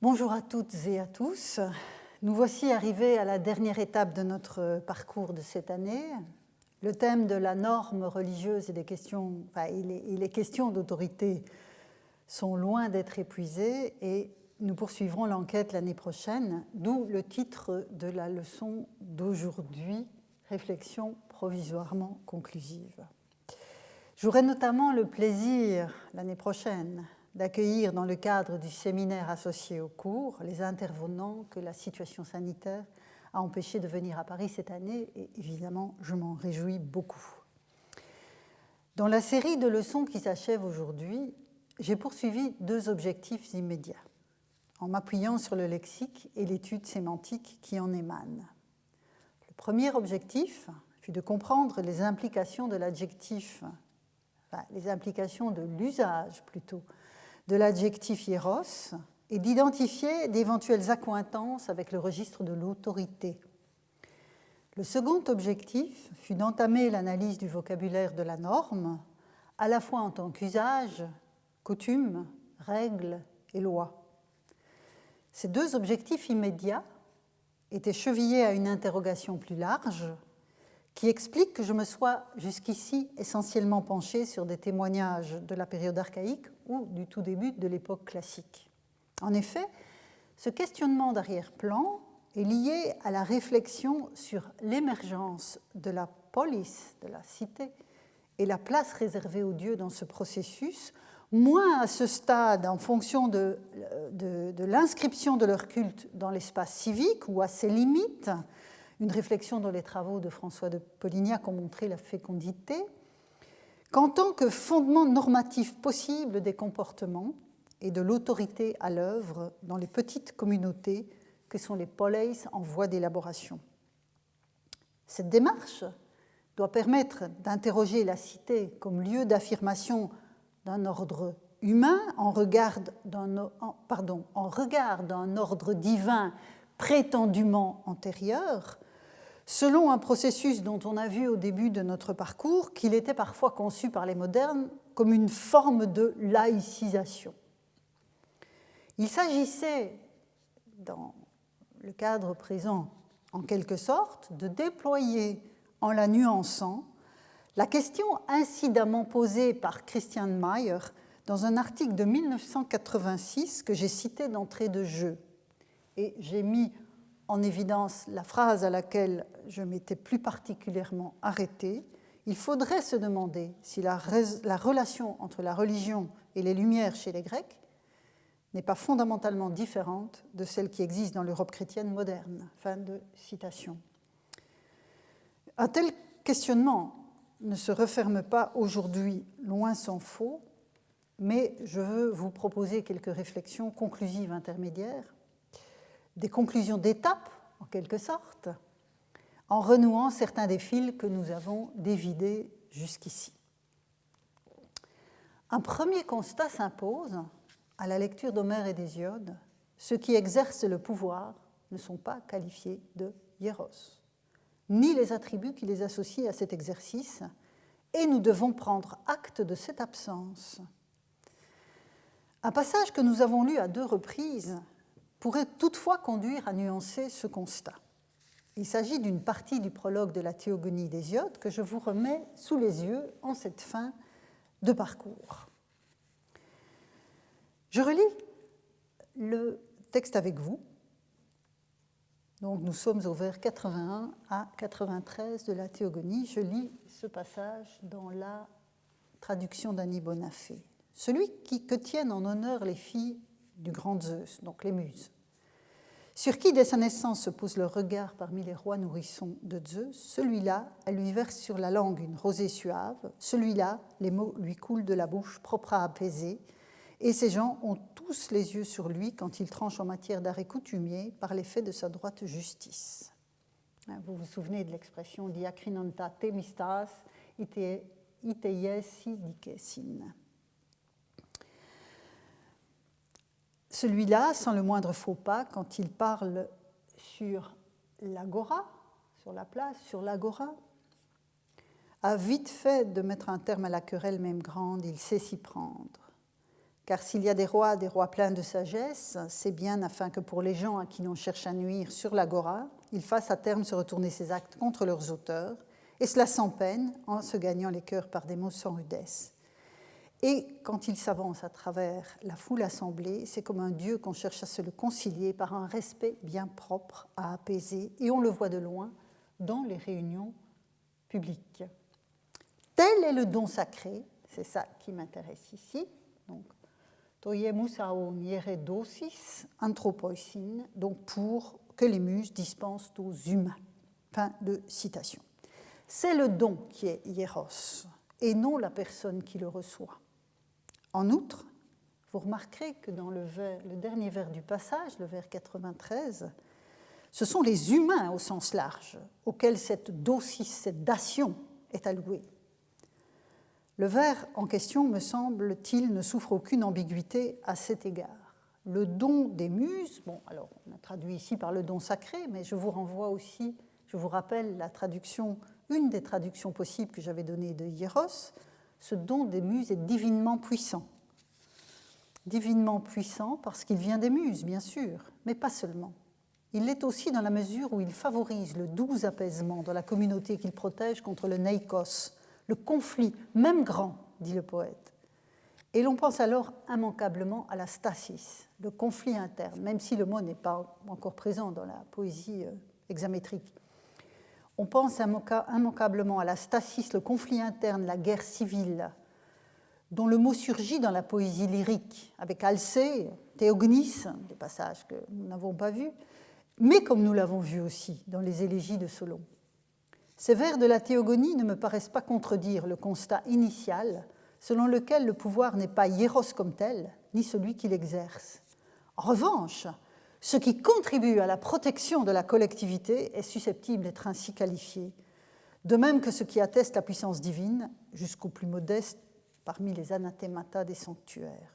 Bonjour à toutes et à tous. Nous voici arrivés à la dernière étape de notre parcours de cette année. Le thème de la norme religieuse et des questions, les questions d'autorité sont loin d'être épuisées et nous poursuivrons l'enquête l'année prochaine, d'où le titre de la leçon d'aujourd'hui, Réflexion provisoirement conclusive. J'aurai notamment le plaisir l'année prochaine d'accueillir dans le cadre du séminaire associé au cours les intervenants que la situation sanitaire a empêché de venir à Paris cette année et évidemment je m'en réjouis beaucoup. Dans la série de leçons qui s'achève aujourd'hui, j'ai poursuivi deux objectifs immédiats en m'appuyant sur le lexique et l'étude sémantique qui en émane. Le premier objectif fut de comprendre les implications de l'adjectif, les implications de l'usage plutôt, de l'adjectif hieros et d'identifier d'éventuelles accointances avec le registre de l'autorité. Le second objectif fut d'entamer l'analyse du vocabulaire de la norme, à la fois en tant qu'usage, coutume, règle et loi. Ces deux objectifs immédiats étaient chevillés à une interrogation plus large qui explique que je me sois jusqu'ici essentiellement penchée sur des témoignages de la période archaïque ou du tout début de l'époque classique. En effet, ce questionnement d'arrière-plan est lié à la réflexion sur l'émergence de la polis, de la cité, et la place réservée aux dieux dans ce processus, moins à ce stade en fonction de l'inscription de leur culte dans l'espace civique ou à ses limites, une réflexion dont les travaux de François de Polignac ont montré la fécondité, qu'en tant que fondement normatif possible des comportements et de l'autorité à l'œuvre dans les petites communautés que sont les poleis en voie d'élaboration. Cette démarche doit permettre d'interroger la cité comme lieu d'affirmation d'un ordre humain en regard d'un ordre divin prétendument antérieur, selon un processus dont on a vu au début de notre parcours qu'il était parfois conçu par les modernes comme une forme de laïcisation. Il s'agissait, dans le cadre présent, en quelque sorte, de déployer, en la nuançant, la question incidemment posée par Christian Mayer dans un article de 1986 que j'ai cité d'entrée de jeu. Et j'ai mis en évidence la phrase à laquelle je m'étais plus particulièrement arrêtée. Il faudrait se demander si la relation entre la religion et les Lumières chez les Grecs n'est pas fondamentalement différente de celle qui existe dans l'Europe chrétienne moderne. Fin de citation. Un tel questionnement ne se referme pas aujourd'hui, loin s'en faut, mais je veux vous proposer quelques réflexions conclusives intermédiaires, des conclusions d'étape, en quelque sorte, en renouant certains des fils que nous avons dévidés jusqu'ici. Un premier constat s'impose à la lecture d'Homère et d'Hésiode. Ceux qui exercent le pouvoir ne sont pas qualifiés de hieros, ni les attributs qui les associent à cet exercice, et nous devons prendre acte de cette absence. Un passage que nous avons lu à deux reprises pourrait toutefois conduire à nuancer ce constat. Il s'agit d'une partie du prologue de la Théogonie d'Hésiode que je vous remets sous les yeux en cette fin de parcours. Je relis le texte avec vous. Donc nous sommes au vers 81 à 93 de la Théogonie. Je lis ce passage dans la traduction d'Annie Bonafé. Celui que tiennent en honneur les filles du grand Zeus, donc les muses, sur qui dès sa naissance se pose le regard parmi les rois nourrissons de Zeus, celui-là, elle lui verse sur la langue une rosée suave, celui-là, les mots lui coulent de la bouche, propre à apaiser, et ces gens ont tous les yeux sur lui quand il tranche en matière d'art et coutumier par l'effet de sa droite justice. Vous vous souvenez de l'expression diakrinanta temistas iteiesi dikesin. Celui-là, sans le moindre faux pas, quand il parle sur l'agora, sur la place, sur l'agora, a vite fait de mettre un terme à la querelle même grande, il sait s'y prendre. Car s'il y a des rois pleins de sagesse, c'est bien afin que pour les gens à qui l'on cherche à nuire sur l'agora, ils fassent à terme se retourner ces actes contre leurs auteurs, et cela sans peine, en se gagnant les cœurs par des mots sans rudesse. Et quand il s'avance à travers la foule assemblée, c'est comme un Dieu qu'on cherche à se le concilier par un respect bien propre à apaiser, et on le voit de loin dans les réunions publiques. Tel est le don sacré, c'est ça qui m'intéresse ici, donc Toiemus aon hiere dosis anthropoisin, donc pour que les muses dispensent aux humains. Fin de citation. C'est le don qui est hieros, et non la personne qui le reçoit. En outre, vous remarquerez que dans le dernier vers du passage, le vers 93, ce sont les humains au sens large auxquels cette dosis, cette dation est allouée. Le vers en question, me semble-t-il, ne souffre aucune ambiguïté à cet égard. Le don des muses, bon, alors on a traduit ici par le don sacré, mais je vous renvoie aussi, je vous rappelle la traduction, une des traductions possibles que j'avais données de hieros, ce don des muses est divinement puissant. Divinement puissant parce qu'il vient des muses, bien sûr, mais pas seulement. Il l'est aussi dans la mesure où il favorise le doux apaisement dans la communauté qu'il protège contre le neikos, le conflit, même grand, dit le poète. Et l'on pense alors immanquablement à la stasis, le conflit interne, même si le mot n'est pas encore présent dans la poésie hexamétrique. On pense immanquablement à la stasis, le conflit interne, la guerre civile, dont le mot surgit dans la poésie lyrique, avec Alcée, Théognis, des passages que nous n'avons pas vus, mais comme nous l'avons vu aussi dans les élégies de Solon. Ces vers de la théogonie ne me paraissent pas contredire le constat initial selon lequel le pouvoir n'est pas hieros comme tel, ni celui qui l'exerce. En revanche, ce qui contribue à la protection de la collectivité est susceptible d'être ainsi qualifié, de même que ce qui atteste la puissance divine, jusqu'au plus modeste parmi les anathémata des sanctuaires.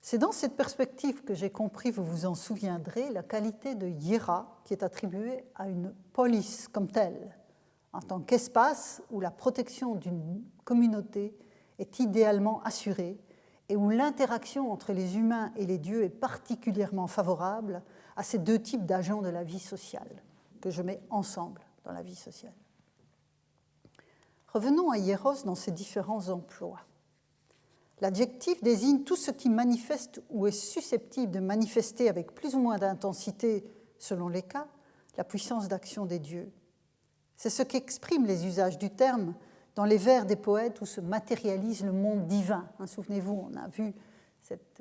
C'est dans cette perspective que j'ai compris, vous vous en souviendrez, la qualité de hiera qui est attribuée à une polis comme telle, en tant qu'espace où la protection d'une communauté est idéalement assurée et où l'interaction entre les humains et les dieux est particulièrement favorable à ces deux types d'agents de la vie sociale que je mets ensemble dans la vie sociale. Revenons à hieros dans ses différents emplois. L'adjectif désigne tout ce qui manifeste ou est susceptible de manifester avec plus ou moins d'intensité, selon les cas, la puissance d'action des dieux. C'est ce qu'expriment les usages du terme dans les vers des poètes où se matérialise le monde divin. Souvenez-vous,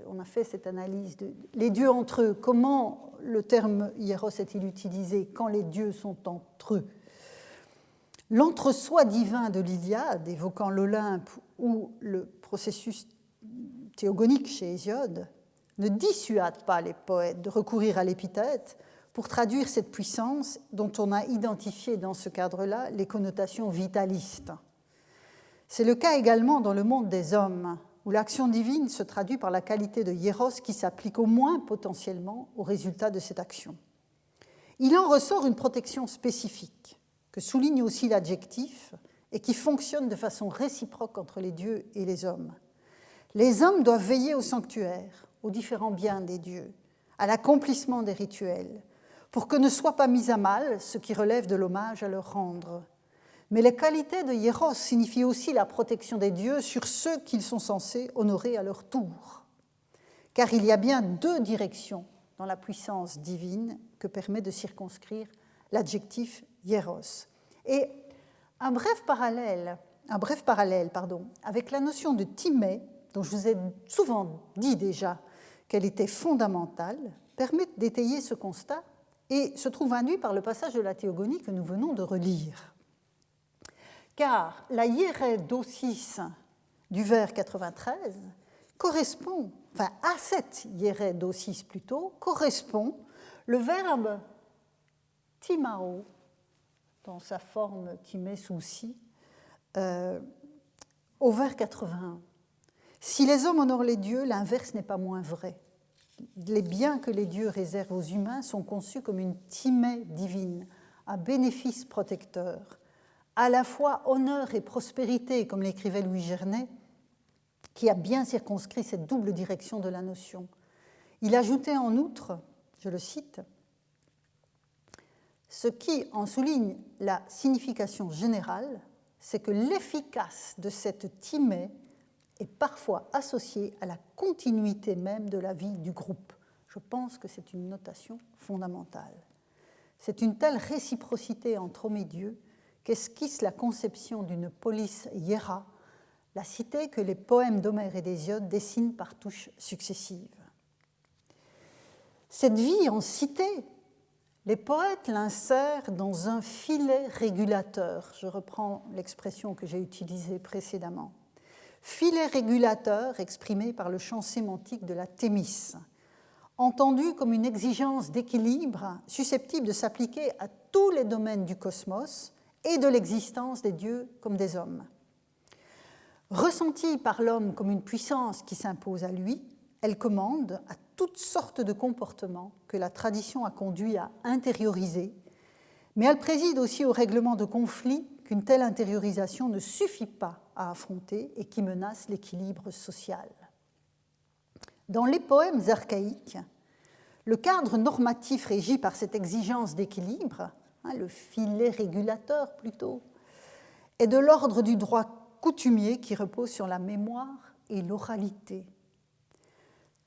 on a fait cette analyse de les dieux entre eux. Comment le terme hieros est-il utilisé quand les dieux sont entre eux? L'entre-soi divin de l'Iliade, évoquant l'Olympe ou le processus théogonique chez Hésiode, ne dissuade pas les poètes de recourir à l'épithète pour traduire cette puissance dont on a identifié dans ce cadre-là les connotations vitalistes. C'est le cas également dans le monde des hommes, où l'action divine se traduit par la qualité de hieros qui s'applique au moins potentiellement au résultat de cette action. Il en ressort une protection spécifique, que souligne aussi l'adjectif, et qui fonctionne de façon réciproque entre les dieux et les hommes. Les hommes doivent veiller au sanctuaire, aux différents biens des dieux, à l'accomplissement des rituels, pour que ne soit pas mis à mal ce qui relève de l'hommage à leur rendre. Mais les qualités de hieros signifient aussi la protection des dieux sur ceux qu'ils sont censés honorer à leur tour. Car il y a bien deux directions dans la puissance divine que permet de circonscrire l'adjectif hieros. Et un bref parallèle avec la notion de timée, dont je vous ai souvent dit déjà qu'elle était fondamentale, permet d'étayer ce constat et se trouve induit par le passage de la théogonie que nous venons de relire. Car la hieredosis du vers 93 correspond, enfin à cette hieredosis plutôt, correspond le verbe timao, dans sa forme timé souci, au vers 81. Si les hommes honorent les dieux, l'inverse n'est pas moins vrai. Les biens que les dieux réservent aux humains sont conçus comme une timée divine, un bénéfice protecteur, à la fois honneur et prospérité, comme l'écrivait Louis Gernet, qui a bien circonscrit cette double direction de la notion. Il ajoutait en outre, je le cite, « Ce qui en souligne la signification générale, c'est que l'efficace de cette timée est parfois associée à la continuité même de la vie du groupe. » Je pense que c'est une notation fondamentale. C'est une telle réciprocité entre homme et Dieu qu'esquisse la conception d'une polis hiera, la cité que les poèmes d'Homère et d'Hésiode dessinent par touches successives. Cette vie en cité, les poètes l'insèrent dans un filet régulateur. Je reprends l'expression que j'ai utilisée précédemment. Filet régulateur exprimé par le champ sémantique de la Thémis, entendu comme une exigence d'équilibre susceptible de s'appliquer à tous les domaines du cosmos et de l'existence des dieux comme des hommes. Ressentie par l'homme comme une puissance qui s'impose à lui, elle commande à toutes sortes de comportements que la tradition a conduit à intérioriser, mais elle préside aussi au règlement de conflits qu'une telle intériorisation ne suffit pas à affronter et qui menacent l'équilibre social. Dans les poèmes archaïques, le cadre normatif régi par cette exigence d'équilibre, le filet régulateur plutôt, est de l'ordre du droit coutumier qui repose sur la mémoire et l'oralité.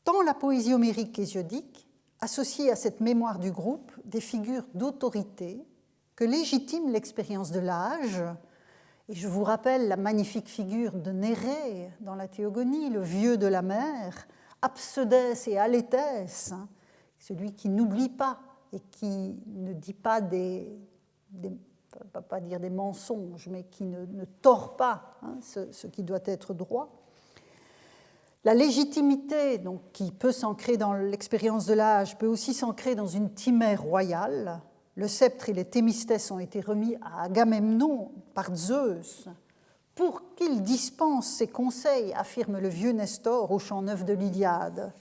Tant la poésie homérique qu'hésiodique associe à cette mémoire du groupe des figures d'autorité que légitime l'expérience de l'âge. Et je vous rappelle la magnifique figure de Nérée dans la Théogonie, le vieux de la mer, Absodès et Aléthès, celui qui n'oublie pas et qui ne dit pas pas dire des mensonges, mais qui ne tord pas ce qui doit être droit. La légitimité, donc, qui peut s'ancrer dans l'expérience de l'âge, peut aussi s'ancrer dans une timée royale. Le sceptre et les Thémistès ont été remis à Agamemnon par Zeus pour qu'il dispense ses conseils, affirme le vieux Nestor au chant 9 de l'Iliade.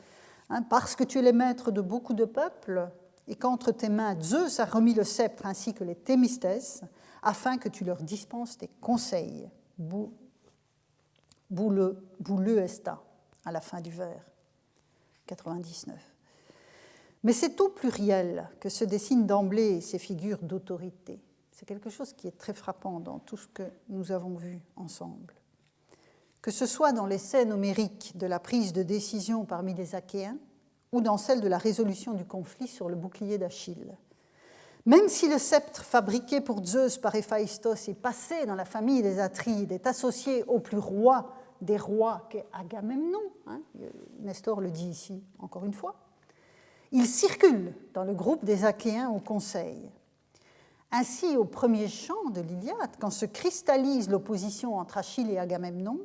Parce que tu es le maître de beaucoup de peuples et qu'entre tes mains Zeus a remis le sceptre ainsi que les Thémistès, afin que tu leur dispenses tes conseils. Bouleux esta, à la fin du vers 99. Mais c'est au pluriel que se dessinent d'emblée ces figures d'autorité. C'est quelque chose qui est très frappant dans tout ce que nous avons vu ensemble. Que ce soit dans les scènes homériques de la prise de décision parmi les Achéens ou dans celle de la résolution du conflit sur le bouclier d'Achille. Même si le sceptre fabriqué pour Zeus par Héphaïstos est passé dans la famille des Atrides, est associé au plus roi des rois qu'est Agamemnon, Nestor le dit ici encore une fois, il circule dans le groupe des Achéens au conseil. Ainsi, au premier chant de l'Iliade, quand se cristallise l'opposition entre Achille et Agamemnon,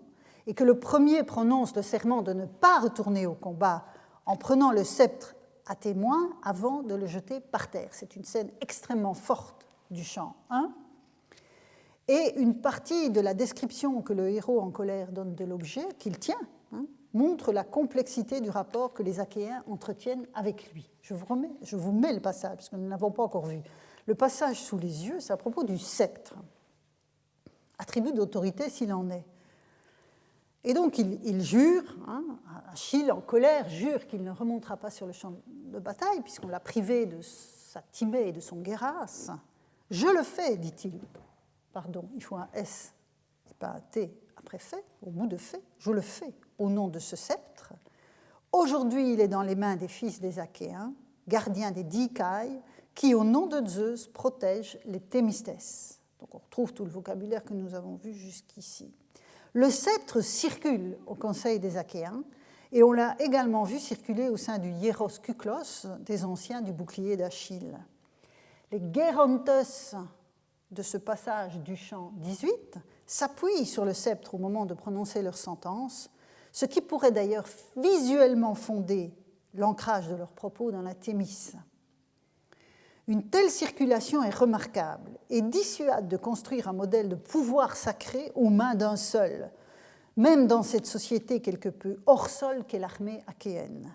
et que le premier prononce le serment de ne pas retourner au combat en prenant le sceptre à témoin avant de le jeter par terre. C'est une scène extrêmement forte du chant 1. Et une partie de la description que le héros en colère donne de l'objet qu'il tient montre la complexité du rapport que les Achéens entretiennent avec lui. Je vous mets le passage, parce que nous ne l'avons pas encore vu. Le passage sous les yeux, c'est à propos du sceptre, attribut d'autorité s'il en est. Et donc il jure, Achille en colère jure qu'il ne remontera pas sur le champ de bataille, puisqu'on l'a privé de sa timée et de son guéras. Je le fais, dit-il. Pardon, il faut un S et pas un T après fait, au bout de fait. Je le fais au nom de ce sceptre. Aujourd'hui, il est dans les mains des fils des Achéens, gardiens des Dicailles, qui, au nom de Zeus, protègent les Thémistès. Donc on retrouve tout le vocabulaire que nous avons vu jusqu'ici. Le sceptre circule au conseil des Achéens et on l'a également vu circuler au sein du hieros kuklos des anciens du bouclier d'Achille. Les guérontes de ce passage du chant 18 s'appuient sur le sceptre au moment de prononcer leur sentence, ce qui pourrait d'ailleurs visuellement fonder l'ancrage de leurs propos dans la Thémis. Une telle circulation est remarquable et dissuade de construire un modèle de pouvoir sacré aux mains d'un seul, même dans cette société quelque peu hors sol qu'est l'armée achéenne.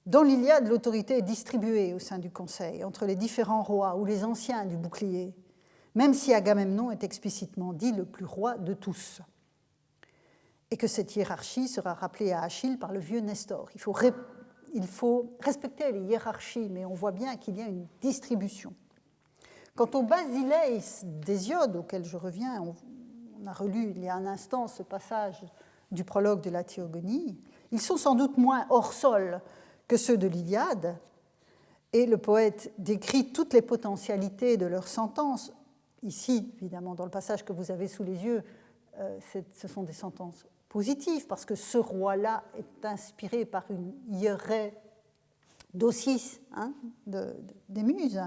Dans l'Iliade, l'autorité est distribuée au sein du conseil entre les différents rois ou les anciens du bouclier, même si Agamemnon est explicitement dit le plus roi de tous. et que cette hiérarchie sera rappelée à Achille par le vieux Nestor. Il faut respecter les hiérarchies, mais on voit bien qu'il y a une distribution. Quant au Basileis d'Hésiode, auquel je reviens, on a relu il y a un instant ce passage du prologue de la Théogonie, ils sont sans doute moins hors sol que ceux de l'Iliade, et le poète décrit toutes les potentialités de leur sentence. Ici, évidemment, dans le passage que vous avez sous les yeux, ce sont des sentences positives, parce que ce roi-là est inspiré par une hierée d'Osis, des Muses.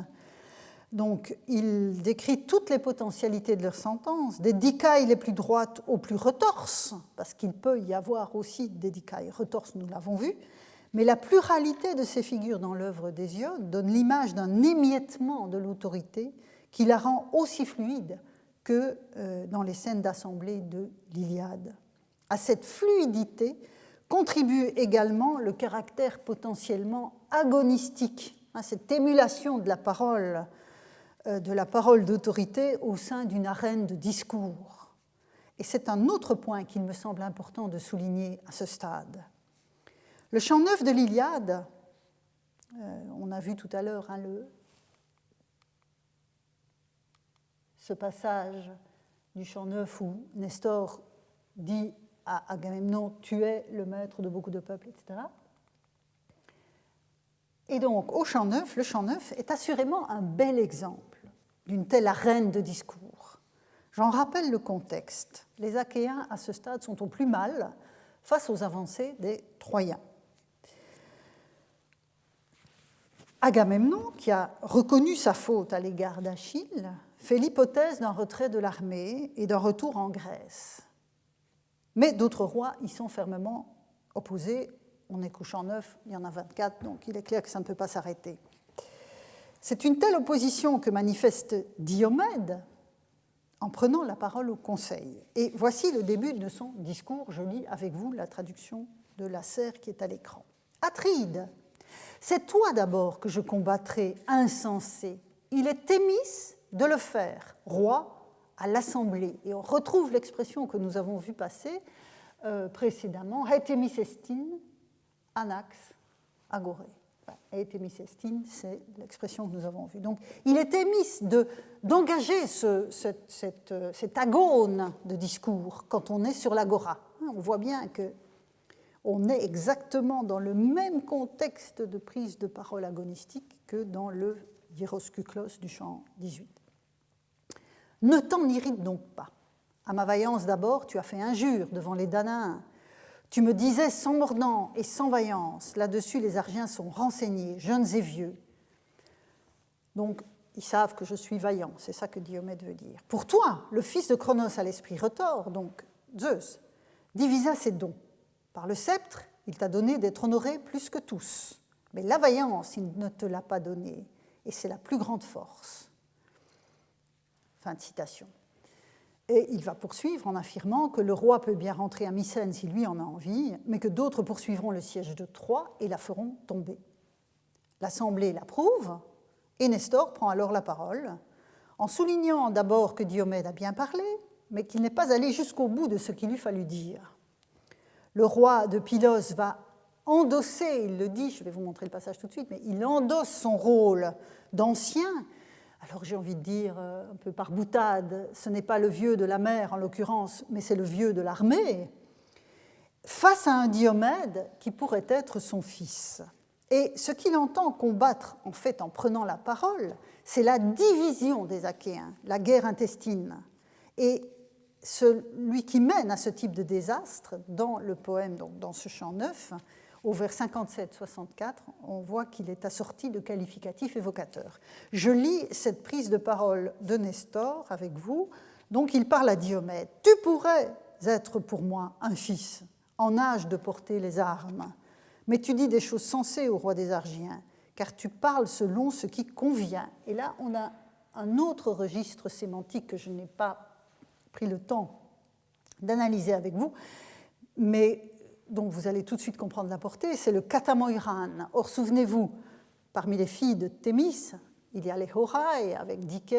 Donc, il décrit toutes les potentialités de leur sentence, des dicailles les plus droites aux plus retorses, parce qu'il peut y avoir aussi des dicailles retorses, nous l'avons vu, mais la pluralité de ces figures dans l'œuvre d'Hésiode donne l'image d'un émiettement de l'autorité qui la rend aussi fluide que dans les scènes d'assemblée de l'Iliade. À cette fluidité contribue également le caractère potentiellement agonistique, cette émulation de la parole d'autorité au sein d'une arène de discours. Et c'est un autre point qu'il me semble important de souligner à ce stade. Le chant 9 de l'Iliade, on a vu tout à l'heure ce passage du chant 9 où Nestor dit à Agamemnon « Tu es le maître de beaucoup de peuples », etc. Et donc, le chant 9 est assurément un bel exemple d'une telle arène de discours. J'en rappelle le contexte. Les Achéens, à ce stade, sont au plus mal face aux avancées des Troyens. Agamemnon, qui a reconnu sa faute à l'égard d'Achille, fait l'hypothèse d'un retrait de l'armée et d'un retour en Grèce. Mais d'autres rois y sont fermement opposés. On est qu'au chant 9, il y en a 24, donc il est clair que ça ne peut pas s'arrêter. C'est une telle opposition que manifeste Diomède en prenant la parole au Conseil. Et voici le début de son discours. Je lis avec vous la traduction de Lasserre qui est à l'écran. Atride, c'est toi d'abord que je combattrai, insensé. Il est Thémis de le faire, roi à l'Assemblée. Et on retrouve l'expression que nous avons vue passer précédemment, Thémis estin, anax, agoré. Thémis estin, c'est l'expression que nous avons vue. Donc, il est Thémis d'engager cet agone de discours quand on est sur l'agora. On voit bien qu'on est exactement dans le même contexte de prise de parole agonistique que dans le hieroskuklos du chant 18. Ne t'en irrite donc pas. À ma vaillance d'abord, tu as fait injure devant les Danaens. Tu me disais sans mordant et sans vaillance. Là-dessus, les Argiens sont renseignés, jeunes et vieux. Donc, ils savent que je suis vaillant. C'est ça que Diomède veut dire. Pour toi, le fils de Cronos à l'esprit retors, donc Zeus, divisa ses dons. Par le sceptre, il t'a donné d'être honoré plus que tous. Mais la vaillance, il ne te l'a pas donnée. Et c'est la plus grande force. Fin de citation. Et il va poursuivre en affirmant que le roi peut bien rentrer à Mycène si lui en a envie, mais que d'autres poursuivront le siège de Troie et la feront tomber. L'Assemblée l'approuve, et Nestor prend alors la parole, en soulignant d'abord que Diomède a bien parlé, mais qu'il n'est pas allé jusqu'au bout de ce qu'il lui fallut dire. Le roi de Pylos va endosser, il le dit, je vais vous montrer le passage tout de suite, mais il endosse son rôle d'ancien. Alors j'ai envie de dire, un peu par boutade, ce n'est pas le vieux de la mer en l'occurrence, mais c'est le vieux de l'armée, face à un Diomède qui pourrait être son fils. Et ce qu'il entend combattre, en fait, en prenant la parole, c'est la division des Achéens, la guerre intestine. Et celui qui mène à ce type de désastre, dans le poème, donc dans ce chant 9, au vers 57-64, on voit qu'il est assorti de qualificatifs évocateurs. Je lis cette prise de parole de Nestor avec vous. Donc il parle à Diomède. « Tu pourrais être pour moi un fils, en âge de porter les armes, mais tu dis des choses sensées au roi des Argiens, car tu parles selon ce qui convient. » Et là, on a un autre registre sémantique que je n'ai pas pris le temps d'analyser avec vous, mais dont vous allez tout de suite comprendre la portée, c'est le katamoiran. Or, souvenez-vous, parmi les filles de Thémis, il y a les Horai avec Dike,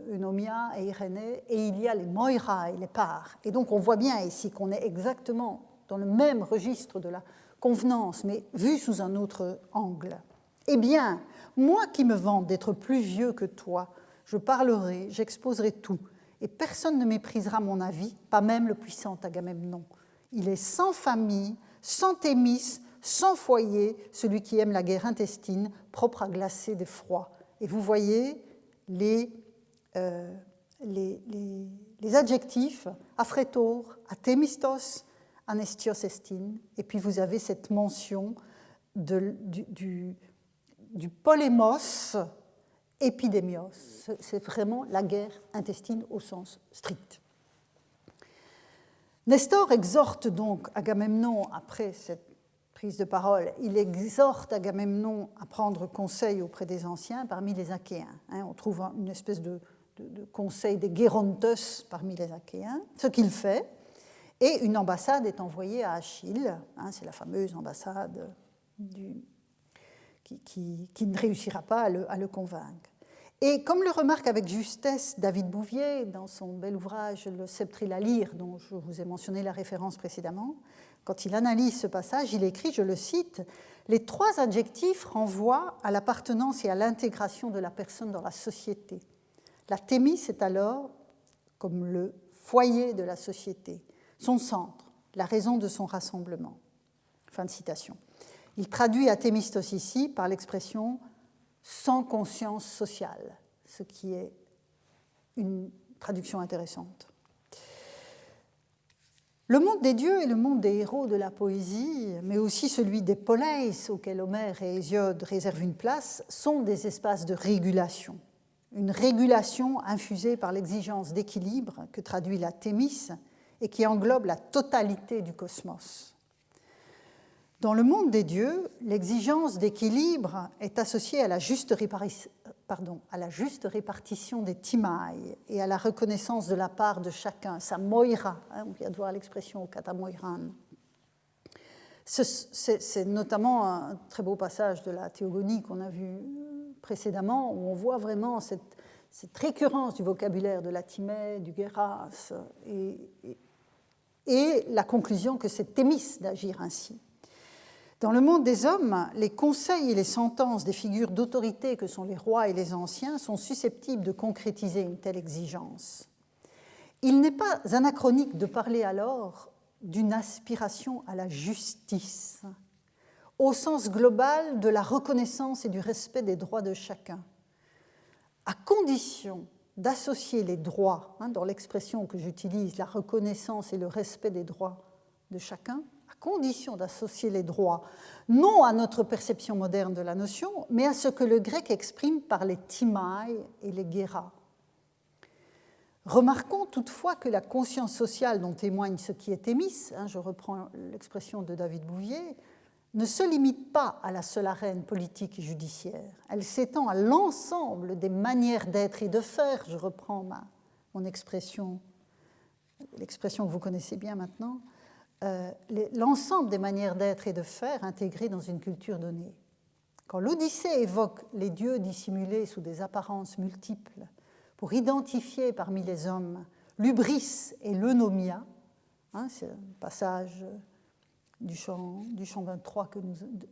Eunomia et Irénée, et il y a les Moirai, les Pars. Et donc on voit bien ici qu'on est exactement dans le même registre de la convenance, mais vu sous un autre angle. Eh bien, moi qui me vante d'être plus vieux que toi, je parlerai, j'exposerai tout, et personne ne méprisera mon avis, pas même le puissant Agamemnon. Il est sans famille, sans Thémis, sans foyer, celui qui aime la guerre intestine, propre à glacer d'effroi. Et vous voyez les adjectifs aphrétor, athémistos, anestios estine, et puis vous avez cette mention du polémos épidémios. C'est vraiment la guerre intestine au sens strict. Nestor exhorte donc Agamemnon, après cette prise de parole, il exhorte Agamemnon à prendre conseil auprès des anciens parmi les Achéens. On trouve une espèce de conseil des Gérontes parmi les Achéens, ce qu'il fait, et une ambassade est envoyée à Achille, c'est la fameuse ambassade qui ne réussira pas à le convaincre. Et comme le remarque avec justesse David Bouvier dans son bel ouvrage Le Septrilalire, dont je vous ai mentionné la référence précédemment, quand il analyse ce passage, il écrit, je le cite, « Les trois adjectifs renvoient à l'appartenance et à l'intégration de la personne dans la société. La Thémis est alors comme le foyer de la société, son centre, la raison de son rassemblement. » Fin de citation. Il traduit Athémistos ici par l'expression sans conscience sociale, ce qui est une traduction intéressante. Le monde des dieux et le monde des héros de la poésie, mais aussi celui des poleis auxquels Homère et Hésiode réservent une place, sont des espaces de régulation. Une régulation infusée par l'exigence d'équilibre que traduit la Thémis et qui englobe la totalité du cosmos. Dans le monde des dieux, l'exigence d'équilibre est associée à la juste répartition des timai et à la reconnaissance de la part de chacun, sa moira, on vient de voir l'expression au katamoiran. C'est notamment un très beau passage de la Théogonie qu'on a vu précédemment, où on voit vraiment cette récurrence du vocabulaire de la Timée, du Géras, et la conclusion que c'est Thémis d'agir ainsi. Dans le monde des hommes, les conseils et les sentences des figures d'autorité que sont les rois et les anciens sont susceptibles de concrétiser une telle exigence. Il n'est pas anachronique de parler alors d'une aspiration à la justice, au sens global de la reconnaissance et du respect des droits de chacun, à condition d'associer les droits, dans l'expression que j'utilise, la reconnaissance et le respect des droits de chacun, à condition d'associer les droits, non à notre perception moderne de la notion, mais à ce que le grec exprime par les timai et les géras. Remarquons toutefois que la conscience sociale dont témoigne ce qui est Thémis, je reprends l'expression de David Bouvier, ne se limite pas à la seule arène politique et judiciaire. Elle s'étend à l'ensemble des manières d'être et de faire. Je reprends mon expression, l'expression que vous connaissez bien maintenant, l'ensemble des manières d'être et de faire intégrées dans une culture donnée. Quand l'Odyssée évoque les dieux dissimulés sous des apparences multiples pour identifier parmi les hommes l'hubris et l'eunomia, c'est un passage du chant 23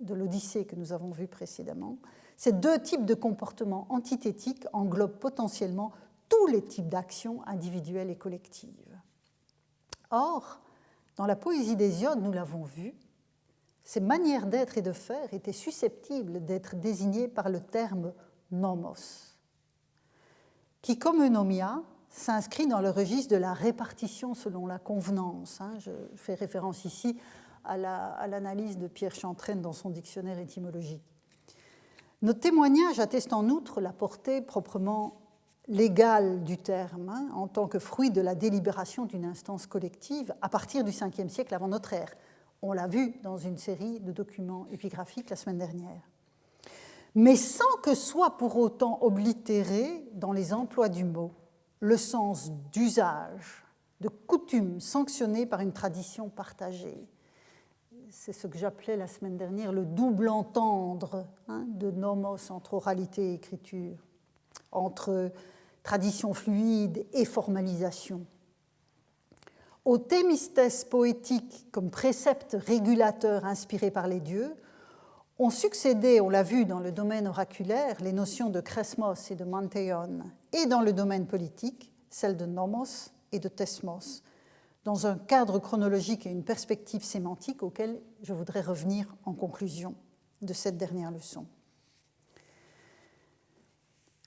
de l'Odyssée que nous avons vu précédemment, ces deux types de comportements antithétiques englobent potentiellement tous les types d'actions individuelles et collectives. Or, dans la poésie d'Hésiode, nous l'avons vu, ces manières d'être et de faire étaient susceptibles d'être désignées par le terme nomos, qui, comme eunomia, s'inscrit dans le registre de la répartition selon la convenance. Je fais référence ici à l'analyse de Pierre Chantraine dans son dictionnaire étymologique. Nos témoignages attestent en outre la portée proprement légale du terme, en tant que fruit de la délibération d'une instance collective à partir du 5e siècle avant notre ère. On l'a vu dans une série de documents épigraphiques la semaine dernière. Mais sans que soit pour autant oblitéré dans les emplois du mot le sens d'usage, de coutume sanctionné par une tradition partagée. c'est ce que j'appelais la semaine dernière le double entendre de nomos entre oralité et écriture, entre tradition fluide et formalisation. Au thémistès poétique comme précepte régulateur inspiré par les dieux, ont succédé, on l'a vu dans le domaine oraculaire, les notions de kresmos et de manteion, et dans le domaine politique, celles de nomos et de thesmos, dans un cadre chronologique et une perspective sémantique auquel je voudrais revenir en conclusion de cette dernière leçon.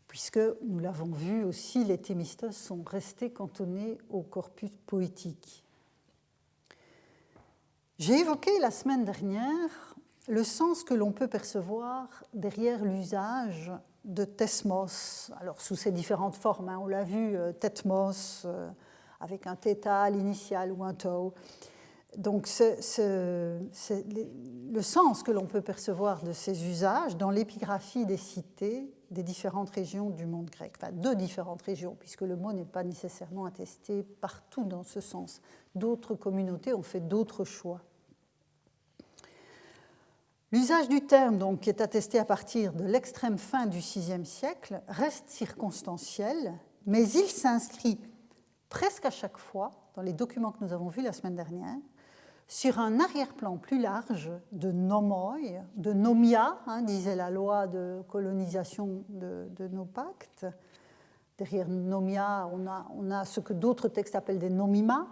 Puisque, nous l'avons vu aussi, les thémistos sont restés cantonnés au corpus poétique. J'ai évoqué la semaine dernière le sens que l'on peut percevoir derrière l'usage de thesmos, alors sous ses différentes formes, on l'a vu, thethmos, avec un θ à l'initiale ou un tau. Donc c'est le sens que l'on peut percevoir de ces usages dans l'épigraphie des cités des différentes régions du monde grec, enfin de différentes régions, puisque le mot n'est pas nécessairement attesté partout dans ce sens. D'autres communautés ont fait d'autres choix. L'usage du terme, donc, qui est attesté à partir de l'extrême fin du VIe siècle, reste circonstanciel, mais il s'inscrit presque à chaque fois, dans les documents que nous avons vus la semaine dernière, sur un arrière-plan plus large de nomoi, de nomia, disait la loi de colonisation de nos pactes. Derrière nomia, on a ce que d'autres textes appellent des nomima,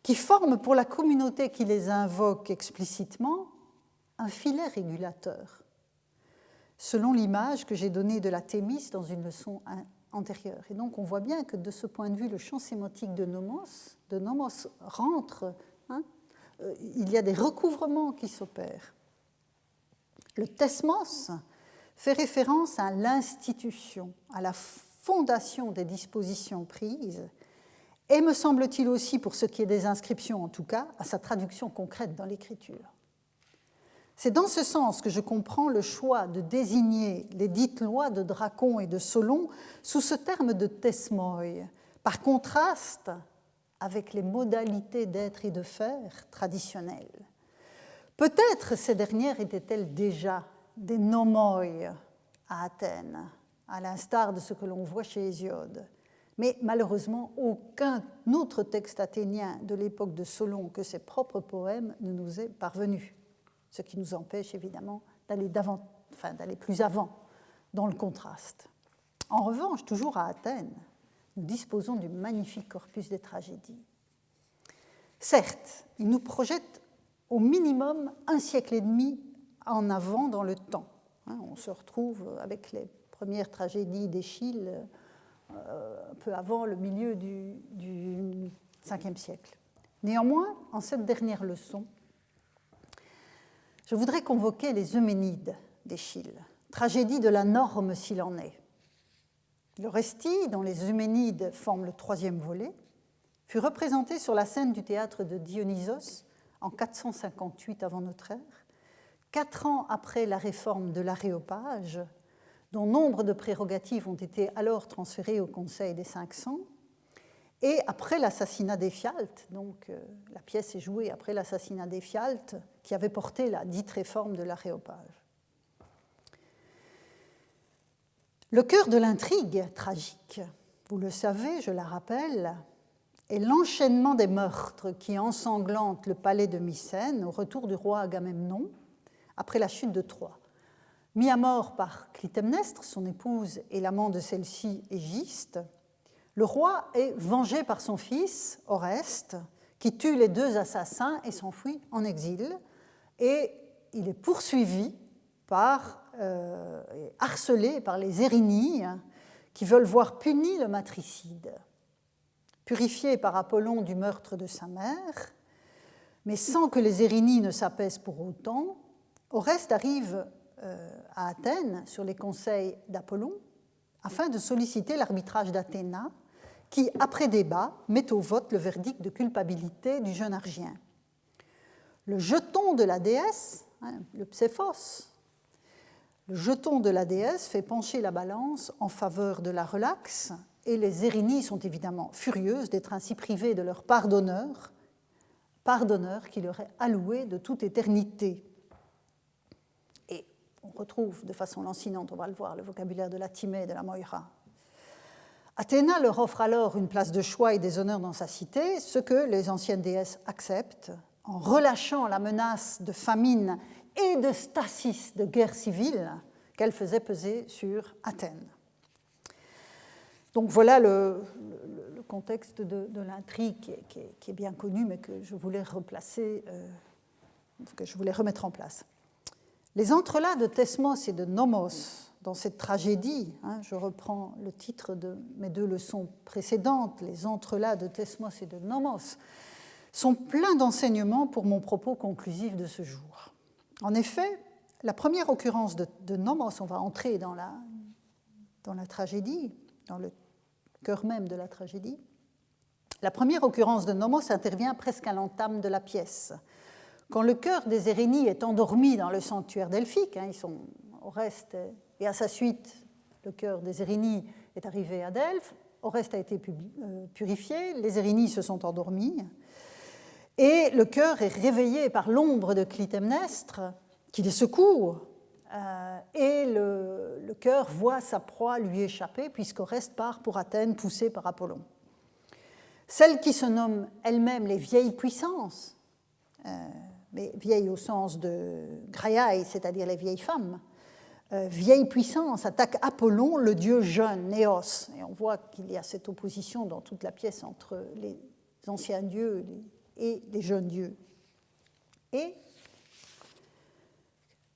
qui forment pour la communauté qui les invoque explicitement un filet régulateur, selon l'image que j'ai donnée de la thémis dans une leçon antérieure. Et donc on voit bien que de ce point de vue, le champ sémantique de nomos rentre, il y a des recouvrements qui s'opèrent. Le thesmos fait référence à l'institution, à la fondation des dispositions prises, et me semble-t-il aussi, pour ce qui est des inscriptions en tout cas, à sa traduction concrète dans l'écriture. C'est dans ce sens que je comprends le choix de désigner les dites lois de Dracon et de Solon sous ce terme de thesmoi, par contraste avec les modalités d'être et de faire traditionnelles. Peut-être ces dernières étaient-elles déjà des nomoi à Athènes, à l'instar de ce que l'on voit chez Hésiode. Mais malheureusement, aucun autre texte athénien de l'époque de Solon que ses propres poèmes ne nous est parvenu, ce qui nous empêche évidemment d'aller plus avant dans le contraste. En revanche, toujours à Athènes, nous disposons du magnifique corpus des tragédies. Certes, il nous projette au minimum un siècle et demi en avant dans le temps. On se retrouve avec les premières tragédies d'Échille peu avant le milieu du Ve siècle. Néanmoins, en cette dernière leçon, je voudrais convoquer les Euménides d'Échille, tragédie de la norme s'il en est. L'Orestie, dont les Euménides forment le troisième volet, fut représenté sur la scène du théâtre de Dionysos en 458 avant notre ère, 4 ans après la réforme de l'Aréopage, dont nombre de prérogatives ont été alors transférées au Conseil des 500, et après l'assassinat d'Éphialte, donc la pièce est jouée après l'assassinat d'Éphialte, qui avait porté la dite réforme de l'Aréopage. Le cœur de l'intrigue tragique, vous le savez, je la rappelle, est l'enchaînement des meurtres qui ensanglantent le palais de Mycène au retour du roi Agamemnon après la chute de Troie. Mis à mort par Clytemnestre, son épouse et l'amant de celle-ci, Égiste, le roi est vengé par son fils, Oreste, qui tue les 2 assassins et s'enfuit en exil. Et il est poursuivi harcelé par les Érinies qui veulent voir puni le matricide. Purifié par Apollon du meurtre de sa mère, mais sans que les Érinies ne s'apaisent pour autant, Oreste arrive à Athènes sur les conseils d'Apollon afin de solliciter l'arbitrage d'Athéna qui, après débat, met au vote le verdict de culpabilité du jeune Argien. Le jeton de la déesse, le Pséphos, le jeton de la déesse fait pencher la balance en faveur de la relaxe et les Érinies sont évidemment furieuses d'être ainsi privées de leur part d'honneur part d'honneur qui leur est allouée de toute éternité. Et on retrouve de façon lancinante, on va le voir, le vocabulaire de la Timée et de la Moira. Athéna leur offre alors une place de choix et des honneurs dans sa cité, ce que les anciennes déesses acceptent, en relâchant la menace de famine et de stasis, de guerre civile, qu'elle faisait peser sur Athènes. Donc voilà le contexte de l'intrigue qui est bien connu, mais que je voulais replacer, que je voulais remettre en place. Les entrelacs de Thesmos et de Nomos dans cette tragédie, je reprends le titre de mes 2 leçons précédentes, les entrelacs de Thesmos et de Nomos, sont pleins d'enseignements pour mon propos conclusif de ce jour. En effet, la première occurrence de Nomos, on va entrer dans la tragédie, dans le cœur même de la tragédie. La première occurrence de Nomos intervient presque à l'entame de la pièce. Quand le cœur des Érénies est endormi dans le sanctuaire delphique, ils sont Oreste, et à sa suite, le cœur des Érénies est arrivé à Delphes, Oreste a été purifié, les Érénies se sont endormies, et le cœur est réveillé par l'ombre de Clytemnestre, qui les secourt, et le cœur voit sa proie lui échapper, puisqu'Oreste part pour Athènes, poussé par Apollon. Celles qui se nomment elles-mêmes les vieilles puissances, mais vieilles au sens de graiai, c'est-à-dire les vieilles femmes, vieilles puissances attaquent Apollon, le dieu jeune, Néos. Et on voit qu'il y a cette opposition dans toute la pièce entre les anciens dieux et les jeunes dieux. Et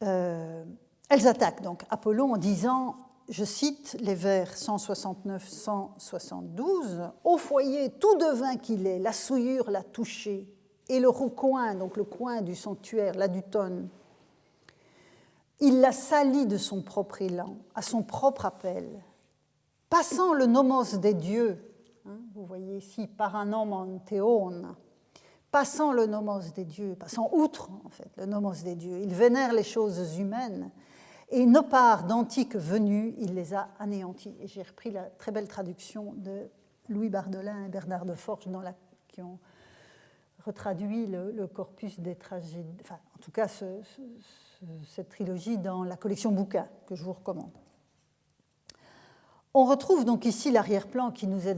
elles attaquent donc Apollon en disant, je cite les vers 169-172, « Au foyer tout devin qu'il est, la souillure l'a touché, et le coin, donc le coin du sanctuaire, l'adutone, il l'a sali de son propre élan, à son propre appel. Passant le nomos des dieux, vous voyez ici, par un nom en théone, passant le nomos des dieux, passant outre en fait le nomos des dieux, il vénère les choses humaines, et nos parts d'antiques venues, il les a anéanties. Et j'ai repris la très belle traduction de Louis Bardelin et Bernard de Forges qui ont retraduit le corpus des tragédies, enfin en tout cas cette trilogie dans la collection bouquins que je vous recommande. On retrouve donc ici l'arrière-plan qui nous est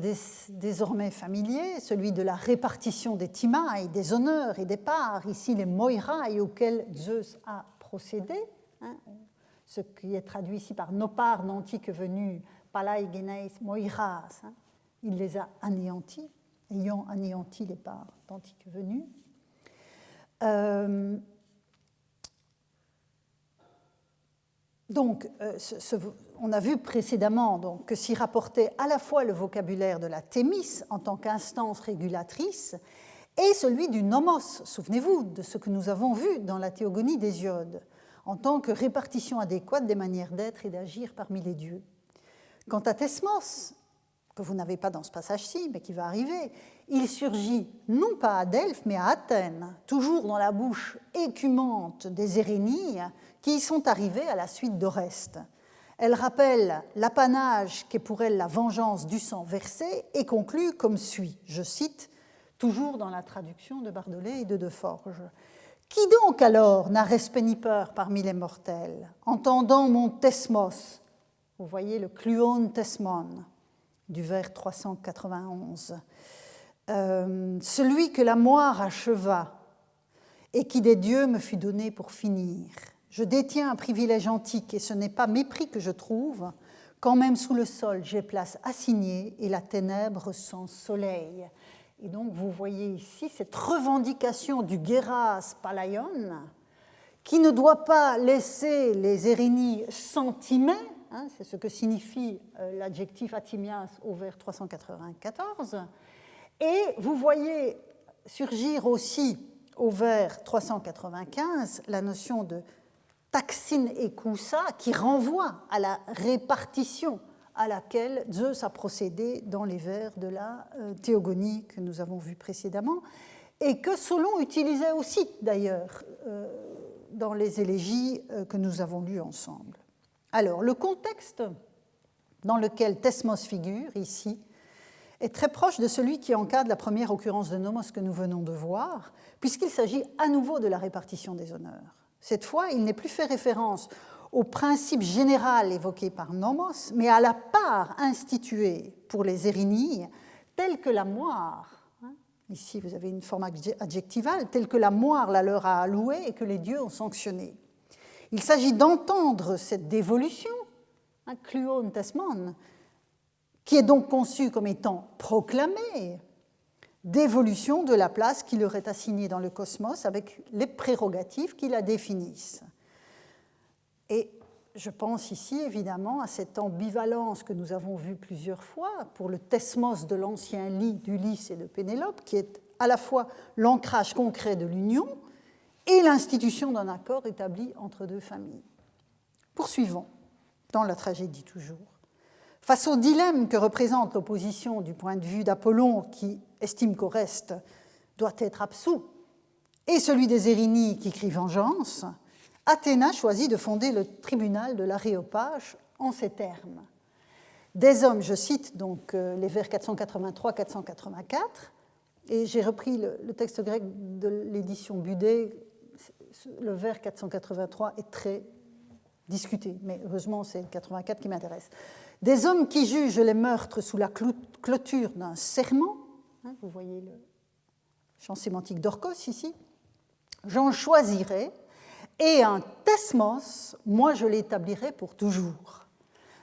désormais familier, celui de la répartition des timailles, des honneurs et des parts, ici les moirailles auxquelles Zeus a procédé, ce qui est traduit ici par nos parts d'antiques venues, palai geneis moiras, il les a anéantis, ayant anéanti les parts d'antiques venues. Donc, on a vu précédemment donc, que s'y rapportait à la fois le vocabulaire de la Thémis en tant qu'instance régulatrice et celui du nomos, souvenez-vous de ce que nous avons vu dans la théogonie d'Hésiode, en tant que répartition adéquate des manières d'être et d'agir parmi les dieux. Quant à Thesmos, que vous n'avez pas dans ce passage-ci, mais qui va arriver, il surgit non pas à Delphes, mais à Athènes, toujours dans la bouche écumante des Érénies qui y sont arrivées à la suite d'Oreste. Elle rappelle l'apanage qu'est pour elle la vengeance du sang versé et conclut comme suit, je cite, toujours dans la traduction de Bardolet et de Forges. « Qui donc alors n'a respect ni peur parmi les mortels, entendant mon Thesmos » vous voyez le Kluon Thesmon du vers 391, celui que la moire acheva et qui des dieux me fut donné pour finir. Je détiens un privilège antique et ce n'est pas mépris que je trouve, quand même sous le sol j'ai place assignée et la ténèbre sans soleil. Et donc vous voyez ici cette revendication du Geras Palaion qui ne doit pas laisser les Érénies sans Timée, c'est ce que signifie l'adjectif atymias au vers 394. Et vous voyez surgir aussi au vers 395 la notion de taxin et kousa qui renvoie à la répartition à laquelle Zeus a procédé dans les vers de la théogonie que nous avons vus précédemment et que Solon utilisait aussi d'ailleurs dans les élégies que nous avons lues ensemble. Alors, le contexte dans lequel Thesmos figure ici est très proche de celui qui encadre la première occurrence de nomos que nous venons de voir, puisqu'il s'agit à nouveau de la répartition des honneurs. Cette fois, il n'est plus fait référence au principe général évoqué par nomos, mais à la part instituée pour les érinies, telle que la moire, ici vous avez une forme adjectivale, telle que la moire la leur a allouée et que les dieux ont sanctionnée. Il s'agit d'entendre cette dévolution, kluon tesmon, qui est donc conçue comme étant proclamée, d'évolution de la place qui leur est assignée dans le cosmos avec les prérogatives qui la définissent. Et je pense ici évidemment à cette ambivalence que nous avons vue plusieurs fois pour le tesmos de l'ancien lit d'Ulysse et de Pénélope, qui est à la fois l'ancrage concret de l'union et l'institution d'un accord établi entre deux familles. Poursuivons, dans la tragédie toujours. Face au dilemme que représente l'opposition du point de vue d'Apollon, qui estime qu'Oreste doit être absous, et celui des Érinies qui crie vengeance, Athéna choisit de fonder le tribunal de l'Aréopage en ces termes. Des hommes, je cite donc les vers 483-484, et j'ai repris le texte grec de l'édition Budé. Le vers 483 est très discuté, mais heureusement c'est le 84 qui m'intéresse. Des hommes qui jugent les meurtres sous la clôture d'un serment, vous voyez le champ sémantique d'Orcos ici, j'en choisirai, et un tesmos, moi je l'établirai pour toujours.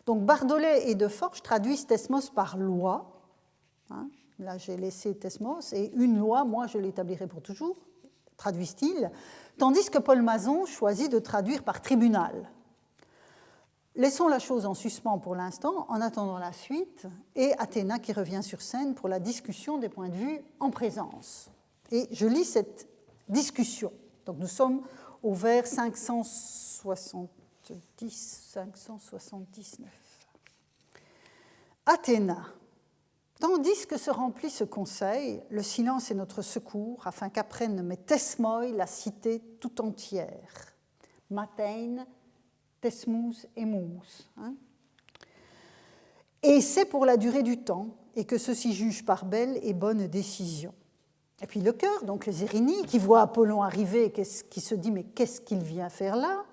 Donc Bardolet et Deforge traduisent tesmos par loi, là j'ai laissé tesmos, et une loi, moi je l'établirai pour toujours, traduisent-ils, tandis que Paul Mazon choisit de traduire par tribunal. Laissons la chose en suspens pour l'instant, en attendant la suite, et Athéna qui revient sur scène pour la discussion des points de vue en présence. Et je lis cette discussion. Donc nous sommes au vers 579. Athéna. Tandis que se remplit ce conseil, le silence est notre secours, afin qu'apprenne mes tesmoi la cité tout entière. Matein, tesmus et mus. Et c'est pour la durée du temps, et que ceux-ci jugent par belle et bonne décision. Et puis le chœur, donc les Érinies, qui voient Apollon arriver, qui se dit mais qu'est-ce qu'il vient faire là,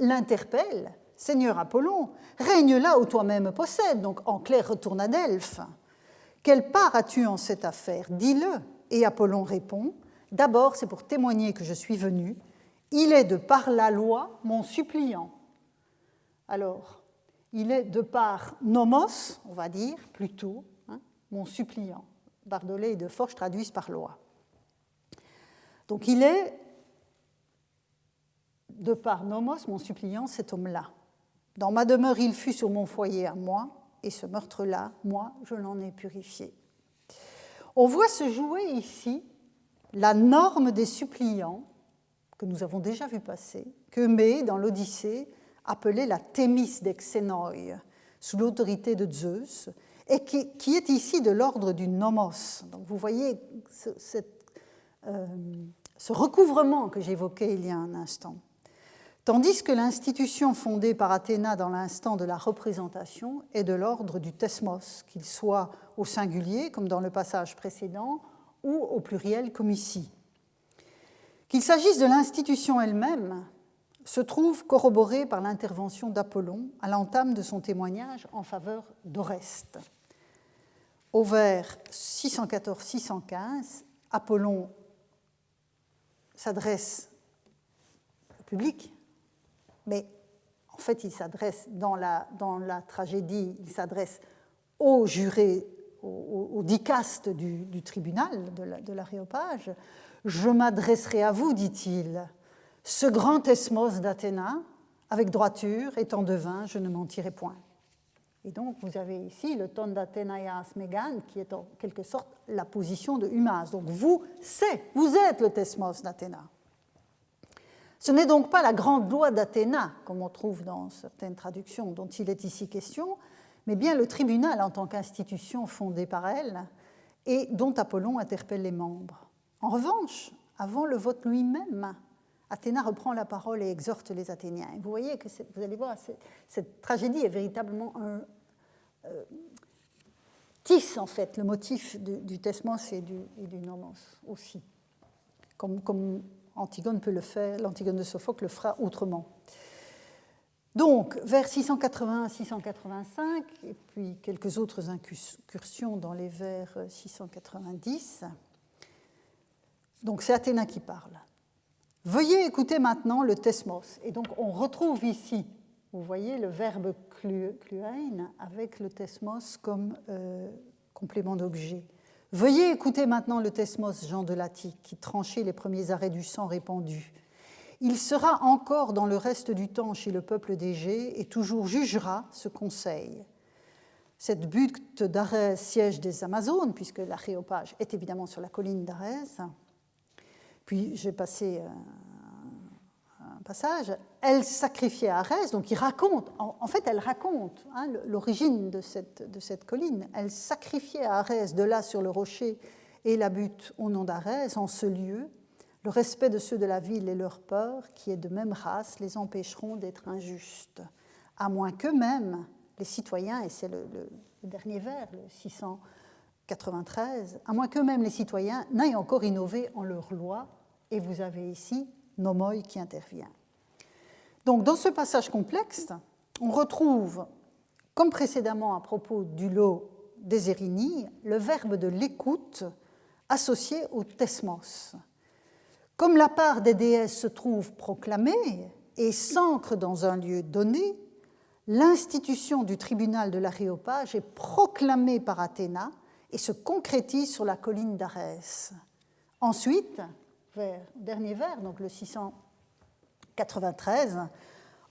l'interpelle. Seigneur Apollon, règne là où toi-même possèdes, donc en clair retourne à Delphes. Quelle part as-tu en cette affaire? Dis-le. Et Apollon répond, d'abord c'est pour témoigner que je suis venu, il est de par la loi mon suppliant. Alors, il est de par nomos, on va dire, plutôt, mon suppliant. Bardolet et Deforge traduisent par loi. Donc il est de par nomos, mon suppliant, cet homme-là. Dans ma demeure, il fut sur mon foyer à moi, et ce meurtre-là, moi, je l'en ai purifié. On voit se jouer ici la norme des suppliants, que nous avons déjà vu passer, que Mée, dans l'Odyssée, appelait la thémis d'Exénoi, sous l'autorité de Zeus, et qui est ici de l'ordre du nomos. Donc vous voyez ce recouvrement que j'évoquais il y a un instant. Tandis que l'institution fondée par Athéna dans l'instant de la représentation est de l'ordre du tesmos, qu'il soit au singulier, comme dans le passage précédent, ou au pluriel, comme ici. Qu'il s'agisse de l'institution elle-même, se trouve corroboré par l'intervention d'Apollon à l'entame de son témoignage en faveur d'Oreste. Au vers 614-615, Apollon s'adresse au public, mais en fait il s'adresse dans la tragédie, il s'adresse aux jurés, aux dicastes du tribunal de l'Aréopage. Je m'adresserai à vous, dit-il, ce grand tesmos d'Athéna, avec droiture, étant devin, je ne mentirai point. Et donc, vous avez ici le ton d'Athénaïas Mégan, qui est en quelque sorte la position de Humas. Donc, vous êtes le tesmos d'Athéna. Ce n'est donc pas la grande loi d'Athéna, comme on trouve dans certaines traductions dont il est ici question, mais bien le tribunal en tant qu'institution fondée par elle et dont Apollon interpelle les membres. En revanche, avant le vote lui-même, Athéna reprend la parole et exhorte les Athéniens. Et vous voyez que vous allez voir, cette tragédie est véritablement un tisse en fait le motif du thesmos et du nomos aussi, comme Antigone peut le faire, l'Antigone de Sophocle le fera autrement. Donc, vers 680-685, et puis quelques autres incursions dans les vers 690. Donc, c'est Athéna qui parle. Veuillez écouter maintenant le thesmos. Et donc, on retrouve ici, vous voyez, le verbe kluein avec le thesmos comme complément d'objet. Veuillez écouter maintenant le thesmos, Jean de l'Attique, qui tranchait les premiers arrêts du sang répandu. Il sera encore dans le reste du temps chez le peuple d'Égée et toujours jugera ce conseil. Cette butte d'Arès, siège des Amazones, puisque l'Aréopage est évidemment sur la colline d'Arès. Puis j'ai passé un passage. Elle sacrifiait Arès, donc il raconte, en fait elle raconte l'origine de cette colline. Elle sacrifiait à Arès de là sur le rocher et la butte au nom d'Arès, en ce lieu. Le respect de ceux de la ville et leur peur, qui est de même race, les empêcheront d'être injustes, à moins qu'eux-mêmes, les citoyens, et c'est le dernier vers, le 693, à moins qu'eux-mêmes, les citoyens, n'aillent encore innové en leur loi, et vous avez ici nomoi qui intervient. Donc, dans ce passage complexe, on retrouve, comme précédemment à propos du lot des Érinnies, le verbe de l'écoute associé au thesmos. Comme la part des déesses se trouve proclamée et s'ancre dans un lieu donné, l'institution du tribunal de l'Aréopage est proclamée par Athéna et se concrétise sur la colline d'Arès. Ensuite, dernier vers, donc le 693,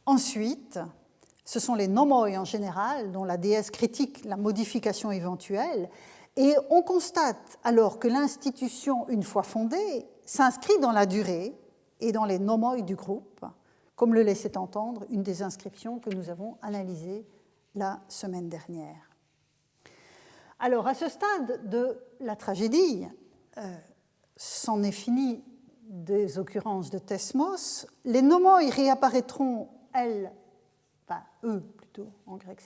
ensuite, ce sont les nomoi en général, dont la déesse critique la modification éventuelle, et on constate alors que l'institution, une fois fondée, s'inscrit dans la durée et dans les nomoi du groupe, comme le laissait entendre une des inscriptions que nous avons analysées la semaine dernière. Alors, à ce stade de la tragédie, c'en est fini des occurrences de thesmos. Les nomoi réapparaîtront, eux plutôt, en grec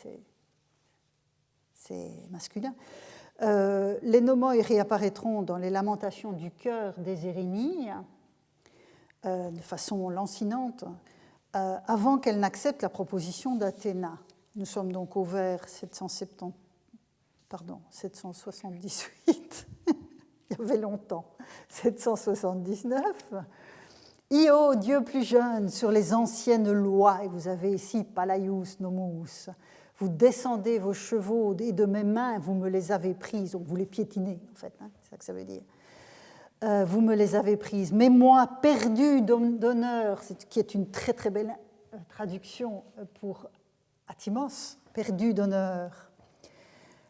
c'est masculin. Les nomoi réapparaîtront dans les lamentations du chœur des Érinnies de façon lancinante avant qu'elle n'accepte la proposition d'Athéna. Nous sommes donc au vers 778, il y avait longtemps, 779. Io, Dieu plus jeune, sur les anciennes lois, et vous avez ici Palaius Nomus, vous descendez vos chevaux et de mes mains, vous me les avez prises, donc vous les piétinez en fait, c'est ça que ça veut dire. Vous me les avez prises, mais moi, perdu d'honneur, qui est une très très belle traduction pour Atimos, perdu d'honneur,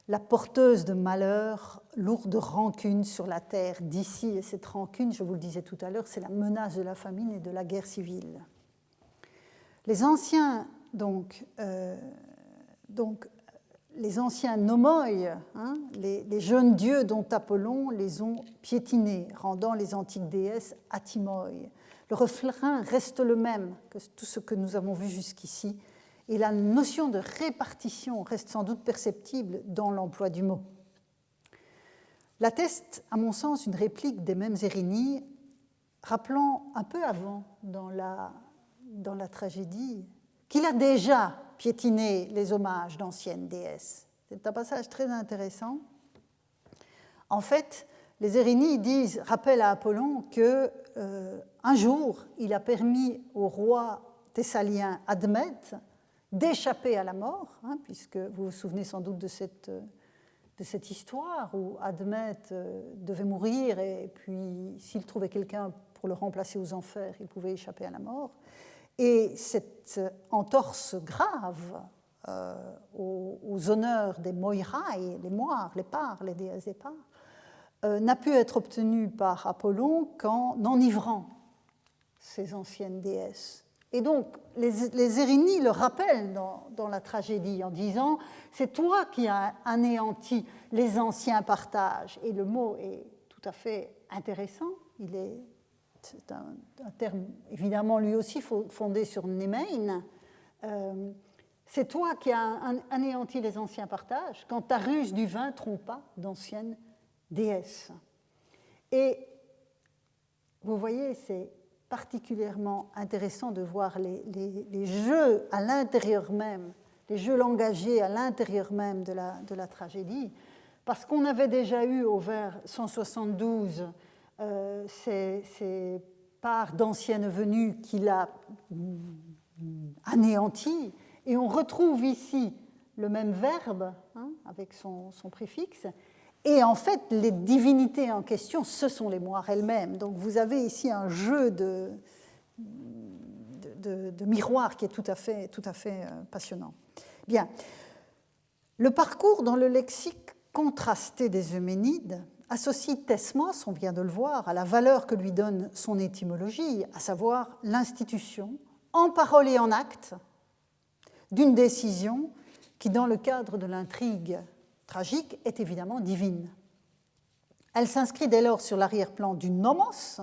la porteuse de malheur, lourde rancune sur la terre d'ici, et cette rancune, je vous le disais tout à l'heure, c'est la menace de la famine et de la guerre civile. Les anciens, donc les anciens nomoi, les jeunes dieux dont Apollon les ont piétinés, rendant les antiques déesses atimoi. Le refrain reste le même que tout ce que nous avons vu jusqu'ici, et la notion de répartition reste sans doute perceptible dans l'emploi du mot. L'atteste, à mon sens, une réplique des mêmes Érinnies, rappelant un peu avant, dans la tragédie, qu'il a déjà piétiné les hommages d'anciennes déesses. C'est un passage très intéressant. En fait, les Érinnies rappellent à Apollon qu'un jour, il a permis au roi thessalien Admète d'échapper à la mort, puisque vous vous souvenez sans doute de cette histoire où Admète devait mourir et puis s'il trouvait quelqu'un pour le remplacer aux enfers, il pouvait échapper à la mort. Et cette entorse grave aux honneurs des moirai, les moires, les parts, les déesses des parts, n'a pu être obtenue par Apollon qu'en enivrant ces anciennes déesses. Et donc, les Érinnies le rappellent dans la tragédie en disant « c'est toi qui as anéanti les anciens partages ». Et le mot est tout à fait intéressant. C'est un terme, évidemment, lui aussi fondé sur Nemein. c'est toi qui as anéanti les anciens partages quand ta ruse du vin trompa d'anciennes déesses. Et vous voyez, c'est particulièrement intéressant de voir les jeux à l'intérieur même, les jeux langagiers à l'intérieur même de la tragédie, parce qu'on avait déjà eu au vers 172 ces parts d'anciennes venues qu'il a anéanties, et on retrouve ici le même verbe avec son préfixe. Et en fait, les divinités en question, ce sont les moires elles-mêmes. Donc vous avez ici un jeu de miroir qui est tout à fait passionnant. Bien. Le parcours dans le lexique contrasté des Euménides associe thesmos, on vient de le voir, à la valeur que lui donne son étymologie, à savoir l'institution, en parole et en acte, d'une décision qui, dans le cadre de l'intrigue tragique, est évidemment divine. Elle s'inscrit dès lors sur l'arrière-plan du nomos,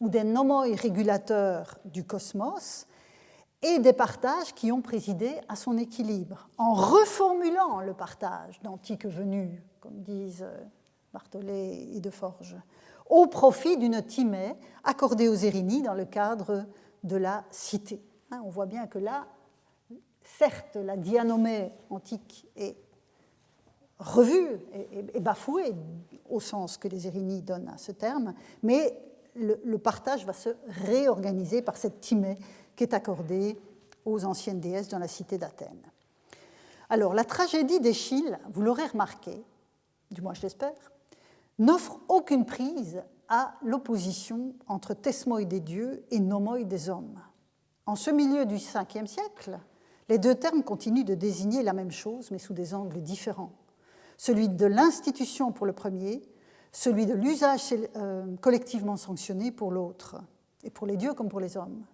ou des nomoi régulateurs du cosmos, et des partages qui ont présidé à son équilibre, en reformulant le partage d'antiques venues, comme disent Barthollet et Deforge, au profit d'une timée accordée aux Érini dans le cadre de la cité. On voit bien que là, certes, la dianomée antique est revue et bafouée au sens que les Érini donnent à ce terme, mais le partage va se réorganiser par cette timée qui est accordée aux anciennes déesses dans la cité d'Athènes. Alors, la tragédie d'Échille, vous l'aurez remarqué, du moins je l'espère, n'offre aucune prise à l'opposition entre thesmoi des dieux et nomoi des hommes. En ce milieu du Ve siècle, les deux termes continuent de désigner la même chose, mais sous des angles différents. Celui de l'institution pour le premier, celui de l'usage collectivement sanctionné pour l'autre, et pour les dieux comme pour les hommes.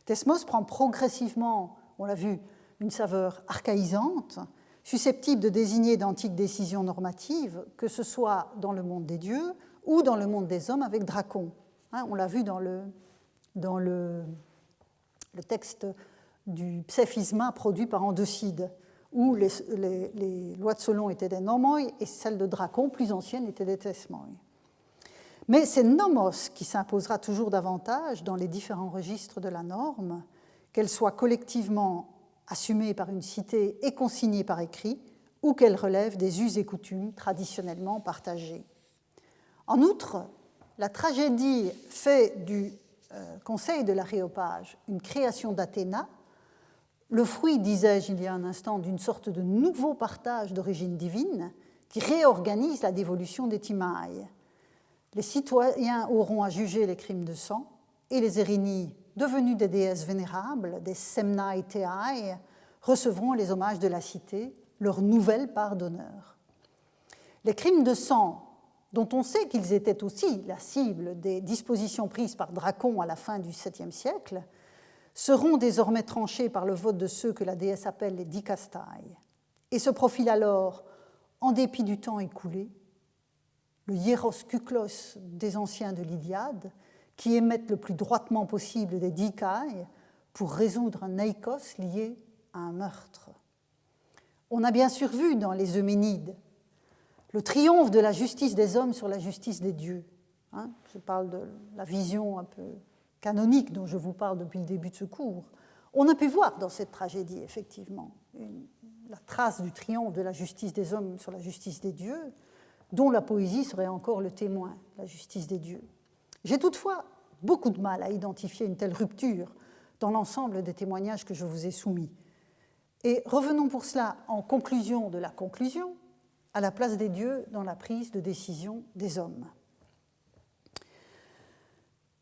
Thesmos prend progressivement, on l'a vu, une saveur archaïsante, susceptible de désigner d'antiques décisions normatives, que ce soit dans le monde des dieux ou dans le monde des hommes avec Dracon. On l'a vu dans le texte du Pséphisma produit par Andocide, où les lois de Solon étaient des nomoi et celles de Dracon, plus anciennes, étaient des thesmoi. Mais c'est nomos qui s'imposera toujours davantage dans les différents registres de la norme, qu'elle soit collectivement assumée par une cité et consignée par écrit, ou qu'elle relève des us et coutumes traditionnellement partagés. En outre, la tragédie fait du conseil de l'Aréopage une création d'Athéna, le fruit, disais-je il y a un instant, d'une sorte de nouveau partage d'origine divine qui réorganise la dévolution des Timae. Les citoyens auront à juger les crimes de sang et les Érini, devenus des déesses vénérables, des Semnae Theae, recevront les hommages de la cité, leur nouvelle part d'honneur. Les crimes de sang, dont on sait qu'ils étaient aussi la cible des dispositions prises par Dracon à la fin du VIIe siècle, seront désormais tranchés par le vote de ceux que la déesse appelle les dikastae, et se profile alors, en dépit du temps écoulé, le hieros kuklos des anciens de l'Iliade, qui émettent le plus droitement possible des dikae pour résoudre un eikos lié à un meurtre. On a bien sûr vu dans les Euménides le triomphe de la justice des hommes sur la justice des dieux. Je parle de la vision un peu canonique dont je vous parle depuis le début de ce cours. On a pu voir dans cette tragédie, effectivement, la trace du triomphe de la justice des hommes sur la justice des dieux, dont la poésie serait encore le témoin, la justice des dieux. J'ai toutefois beaucoup de mal à identifier une telle rupture dans l'ensemble des témoignages que je vous ai soumis. Et revenons pour cela, en conclusion de la conclusion, à la place des dieux dans la prise de décision des hommes.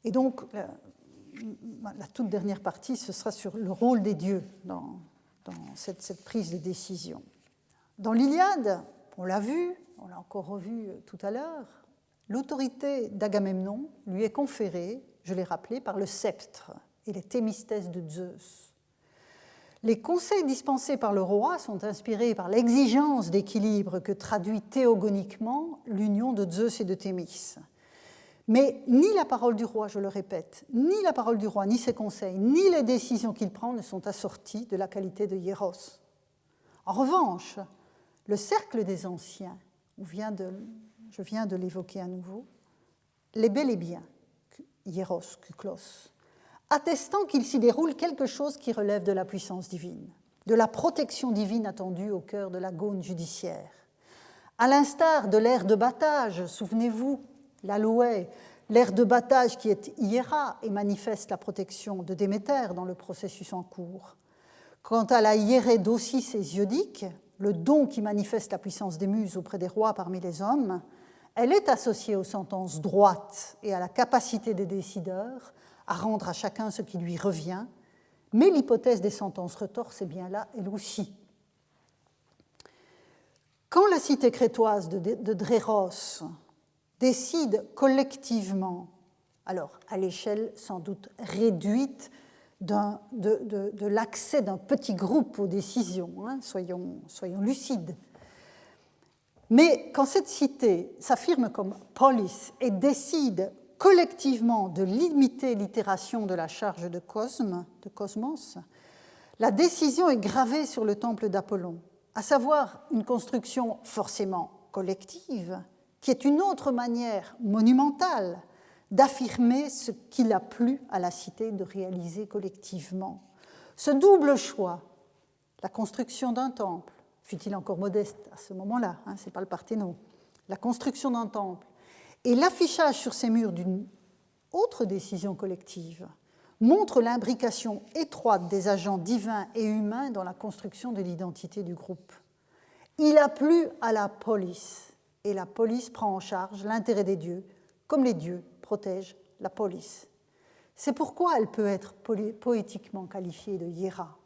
Et donc, la toute dernière partie, ce sera sur le rôle des dieux dans cette prise de décision. Dans l'Iliade, on l'a vu, on l'a encore revu tout à l'heure, l'autorité d'Agamemnon lui est conférée, je l'ai rappelé, par le sceptre et les thémistès de Zeus. Les conseils dispensés par le roi sont inspirés par l'exigence d'équilibre que traduit théogoniquement l'union de Zeus et de Thémis. Mais ni la parole du roi, je le répète, ni la parole du roi, ni ses conseils, ni les décisions qu'il prend ne sont assortis de la qualité de hieros. En revanche, le cercle des anciens, je viens de l'évoquer à nouveau, l'est bel et bien, hieros, kuklos, attestant qu'il s'y déroule quelque chose qui relève de la puissance divine, de la protection divine attendue au cœur de la gaune judiciaire. À l'instar de l'ère de battage, souvenez-vous, l'aloé, l'ère de battage qui est hiéra et manifeste la protection de Déméter dans le processus en cours. Quant à la hiérédosis hésiodique, le don qui manifeste la puissance des muses auprès des rois parmi les hommes, elle est associée aux sentences droites et à la capacité des décideurs à rendre à chacun ce qui lui revient, mais l'hypothèse des sentences retorses est bien là, elle aussi. Quand la cité crétoise de Dréros décide collectivement, alors à l'échelle sans doute réduite de l'accès d'un petit groupe aux décisions, hein, soyons lucides, mais quand cette cité s'affirme comme polis et décide collectivement de limiter l'itération de la charge de cosmos, la décision est gravée sur le temple d'Apollon, à savoir une construction forcément collective, qui est une autre manière monumentale d'affirmer ce qu'il a plu à la cité de réaliser collectivement. Ce double choix, la construction d'un temple, fut-il encore modeste à ce moment-là, hein, ce n'est pas le Parthénon, la construction d'un temple et l'affichage sur ces murs d'une autre décision collective montre l'imbrication étroite des agents divins et humains dans la construction de l'identité du groupe. Il a plu à la police, et la police prend en charge l'intérêt des dieux, comme les dieux protègent la police. C'est pourquoi elle peut être poétiquement qualifiée de hiéra.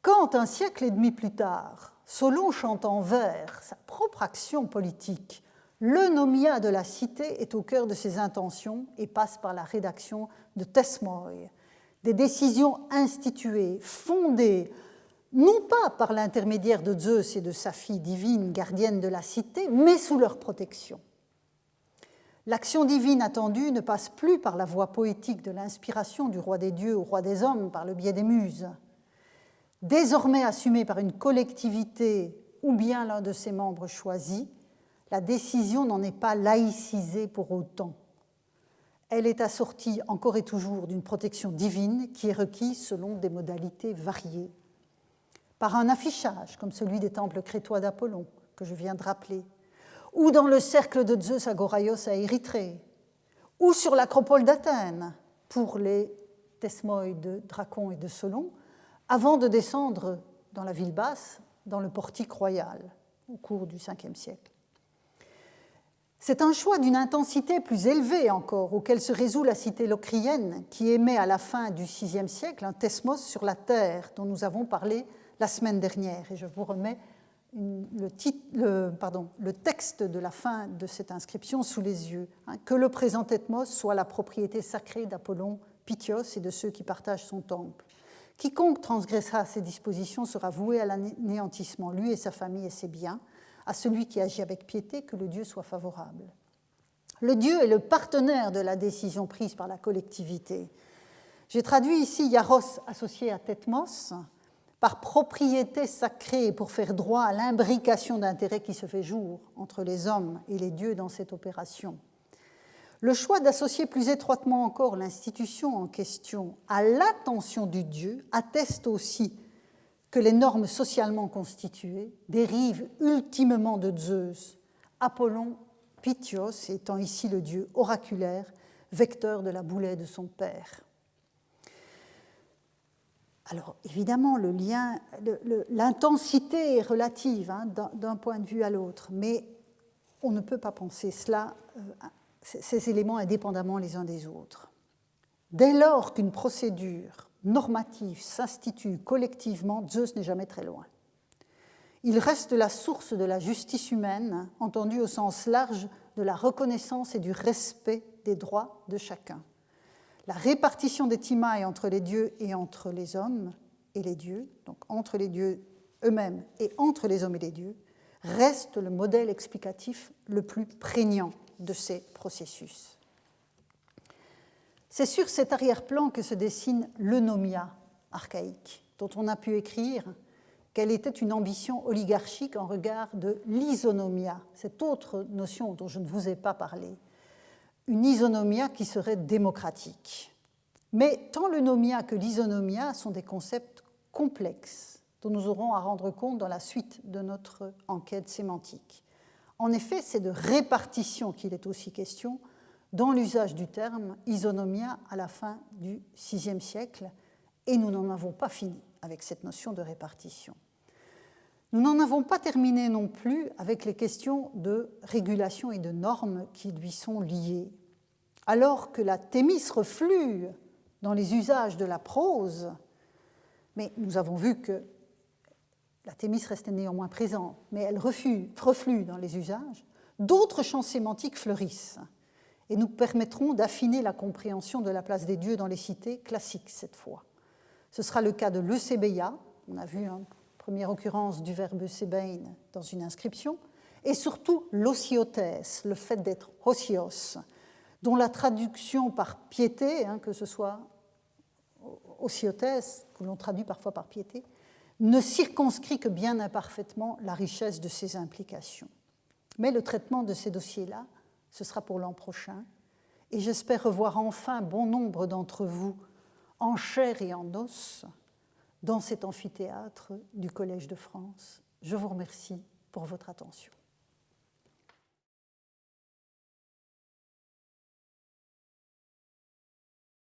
Quand, un siècle et demi plus tard, Solon chante en vers sa propre action politique, le nomia de la cité est au cœur de ses intentions et passe par la rédaction de thesmoi, des décisions instituées, fondées, non pas par l'intermédiaire de Zeus et de sa fille divine, gardienne de la cité, mais sous leur protection. L'action divine attendue ne passe plus par la voie poétique de l'inspiration du roi des dieux au roi des hommes par le biais des muses. Désormais assumée par une collectivité ou bien l'un de ses membres choisis, la décision n'en est pas laïcisée pour autant. Elle est assortie encore et toujours d'une protection divine qui est requise selon des modalités variées. Par un affichage, comme celui des temples crétois d'Apollon, que je viens de rappeler, ou dans le cercle de Zeus Agoraios à Érythrée, ou sur l'acropole d'Athènes, pour les thesmoi de Dracon et de Solon, avant de descendre dans la ville basse, dans le portique royal, au cours du Ve siècle. C'est un choix d'une intensité plus élevée encore, auquel se résout la cité locrienne, qui émet à la fin du VIe siècle un thesmos sur la terre, dont nous avons parlé la semaine dernière. Et je vous remets le texte de la fin de cette inscription sous les yeux. Que le présent thesmos soit la propriété sacrée d'Apollon Pythios et de ceux qui partagent son temple. Quiconque transgressera ces dispositions sera voué à l'anéantissement, lui et sa famille et ses biens. À celui qui agit avec piété, que le Dieu soit favorable. Le Dieu est le partenaire de la décision prise par la collectivité. J'ai traduit ici Hieros associé à Thesmos par propriété sacrée pour faire droit à l'imbrication d'intérêts qui se fait jour entre les hommes et les dieux dans cette opération. Le choix d'associer plus étroitement encore l'institution en question à l'attention du Dieu atteste aussi que les normes socialement constituées dérivent ultimement de Zeus, Apollon Pythios étant ici le dieu oraculaire, vecteur de la boulet de son père. Alors évidemment, le lien, l'intensité est relative d'un point de vue à l'autre, mais on ne peut pas penser cela, ces éléments indépendamment les uns des autres. Dès lors qu'une procédure normative s'institue collectivement, Zeus n'est jamais très loin. Il reste la source de la justice humaine, entendue au sens large de la reconnaissance et du respect des droits de chacun. La répartition des timailles entre les dieux et entre les hommes et les dieux, donc entre les dieux eux-mêmes et entre les hommes et les dieux, reste le modèle explicatif le plus prégnant de ces processus. C'est sur cet arrière-plan que se dessine l'eunomia archaïque, dont on a pu écrire qu'elle était une ambition oligarchique en regard de l'isonomia, cette autre notion dont je ne vous ai pas parlé, une isonomia qui serait démocratique. Mais tant l'eunomia que l'isonomia sont des concepts complexes dont nous aurons à rendre compte dans la suite de notre enquête sémantique. En effet, c'est de répartition qu'il est aussi question dans l'usage du terme isonomia à la fin du VIe siècle, et nous n'en avons pas fini avec cette notion de répartition. Nous n'en avons pas terminé non plus avec les questions de régulation et de normes qui lui sont liées. Alors que la thémis reflue dans les usages de la prose, mais nous avons vu que la thémis restait néanmoins présente, mais elle reflue dans les usages, d'autres champs sémantiques fleurissent et nous permettront d'affiner la compréhension de la place des dieux dans les cités classiques cette fois. Ce sera le cas de l'eusebeia, on a vu une première occurrence du verbe eusebein dans une inscription, et surtout l'osiotès, le fait d'être osios, dont la traduction par piété, que ce soit osiotès, que l'on traduit parfois par piété, ne circonscrit que bien imparfaitement la richesse de ses implications. Mais le traitement de ces dossiers-là, ce sera pour l'an prochain, et j'espère revoir enfin bon nombre d'entre vous en chair et en os dans cet amphithéâtre du Collège de France. Je vous remercie pour votre attention.